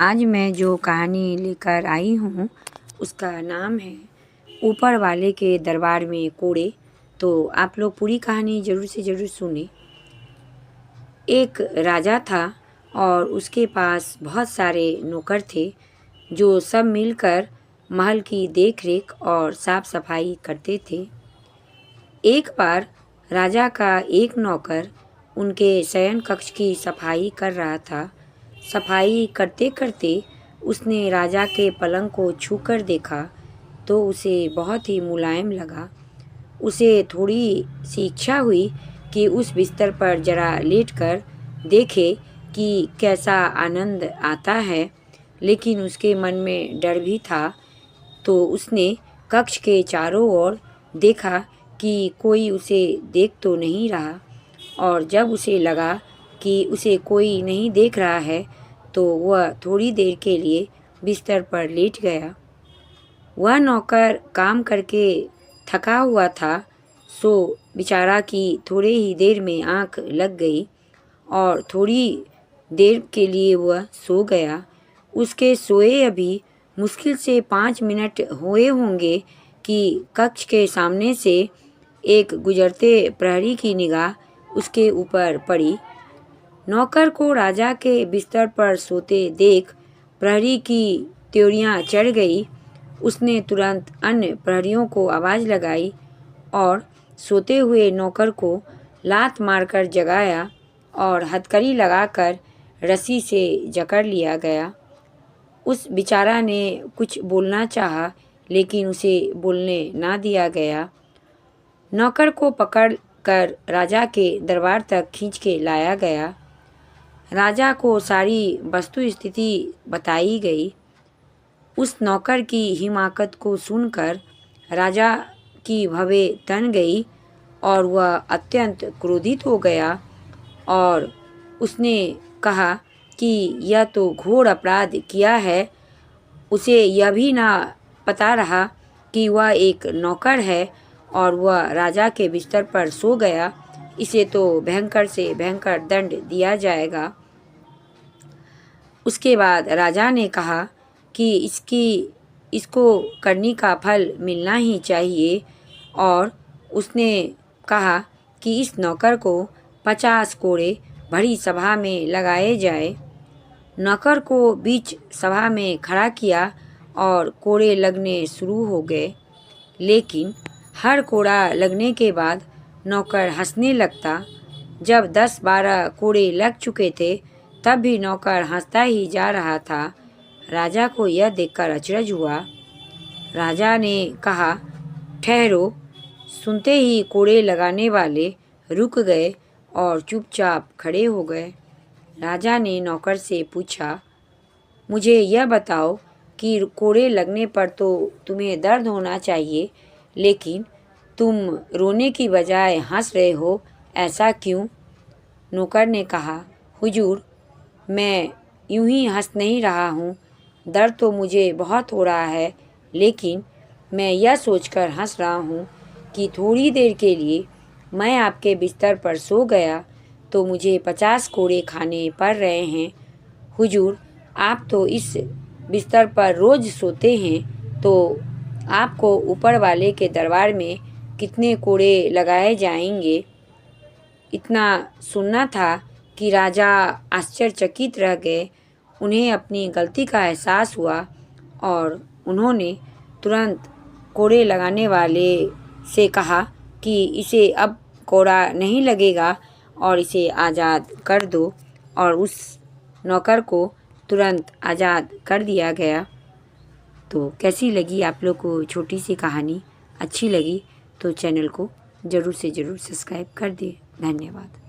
आज मैं जो कहानी लेकर आई हूँ उसका नाम है ऊपर वाले के दरबार में कोड़े। तो आप लोग पूरी कहानी ज़रूर से ज़रूर सुने। एक राजा था और उसके पास बहुत सारे नौकर थे जो सब मिलकर महल की देखरेख और साफ सफाई करते थे। एक बार राजा का एक नौकर उनके शयन कक्ष की सफाई कर रहा था। सफाई करते करते उसने राजा के पलंग को छूकर देखा तो उसे बहुत ही मुलायम लगा। उसे थोड़ी सी इच्छा हुई कि उस बिस्तर पर जरा लेटकर देखे कि कैसा आनंद आता है, लेकिन उसके मन में डर भी था। तो उसने कक्ष के चारों ओर देखा कि कोई उसे देख तो नहीं रहा, और जब उसे लगा कि उसे कोई नहीं देख रहा है तो वह थोड़ी देर के लिए बिस्तर पर लेट गया। वह नौकर काम करके थका हुआ था, सो बेचारा की थोड़े ही देर में आंख लग गई और थोड़ी देर के लिए वह सो गया। उसके सोए अभी मुश्किल से 5 मिनट हुए होंगे कि कक्ष के सामने से एक गुजरते प्रहरी की निगाह उसके ऊपर पड़ी। नौकर को राजा के बिस्तर पर सोते देख प्रहरी की त्योरियां चढ़ गई। उसने तुरंत अन्य प्रहरियों को आवाज़ लगाई और सोते हुए नौकर को लात मारकर जगाया और हथकड़ी लगाकर रस्सी से जकड़ लिया गया। उस बेचारा ने कुछ बोलना चाहा, लेकिन उसे बोलने ना दिया गया। नौकर को पकड़कर राजा के दरबार तक खींच के लाया गया। राजा को सारी वस्तु स्थिति बताई गई। उस नौकर की हिमाकत को सुनकर राजा की भवें तन गई और वह अत्यंत क्रोधित हो गया और उसने कहा कि यह तो घोर अपराध किया है। उसे यह भी ना पता रहा कि वह एक नौकर है और वह राजा के बिस्तर पर सो गया। इसे तो भयंकर से भयंकर दंड दिया जाएगा। उसके बाद राजा ने कहा कि इसको करनी का फल मिलना ही चाहिए, और उसने कहा कि इस नौकर को 50 कोड़े बड़ी सभा में लगाए जाए। नौकर को बीच सभा में खड़ा किया और कोड़े लगने शुरू हो गए, लेकिन हर कोड़ा लगने के बाद नौकर हंसने लगता। जब 10-12 कोड़े लग चुके थे तब भी नौकर हंसता ही जा रहा था। राजा को यह देखकर अचरज हुआ। राजा ने कहा, ठहरो। सुनते ही कोड़े लगाने वाले रुक गए और चुपचाप खड़े हो गए। राजा ने नौकर से पूछा, मुझे यह बताओ कि कोड़े लगने पर तो तुम्हें दर्द होना चाहिए, लेकिन तुम रोने की बजाय हंस रहे हो, ऐसा क्यों? नौकर ने कहा, हुजूर, मैं यूं ही हंस नहीं रहा हूँ। दर्द तो मुझे बहुत हो रहा है, लेकिन मैं यह सोचकर हंस रहा हूँ कि थोड़ी देर के लिए मैं आपके बिस्तर पर सो गया तो मुझे 50 कोड़े खाने पड़ रहे हैं। हुजूर, आप तो इस बिस्तर पर रोज़ सोते हैं, तो आपको ऊपर वाले के दरबार में कितने कोड़े लगाए जाएंगे? इतना सुनना था कि राजा आश्चर्यचकित रह गए। उन्हें अपनी गलती का एहसास हुआ और उन्होंने तुरंत कोड़े लगाने वाले से कहा कि इसे अब कोड़ा नहीं लगेगा और इसे आज़ाद कर दो, और उस नौकर को तुरंत आज़ाद कर दिया गया। तो कैसी लगी आप लोग को छोटी सी कहानी? अच्छी लगी तो चैनल को ज़रूर से ज़रूर सब्सक्राइब कर दें। धन्यवाद।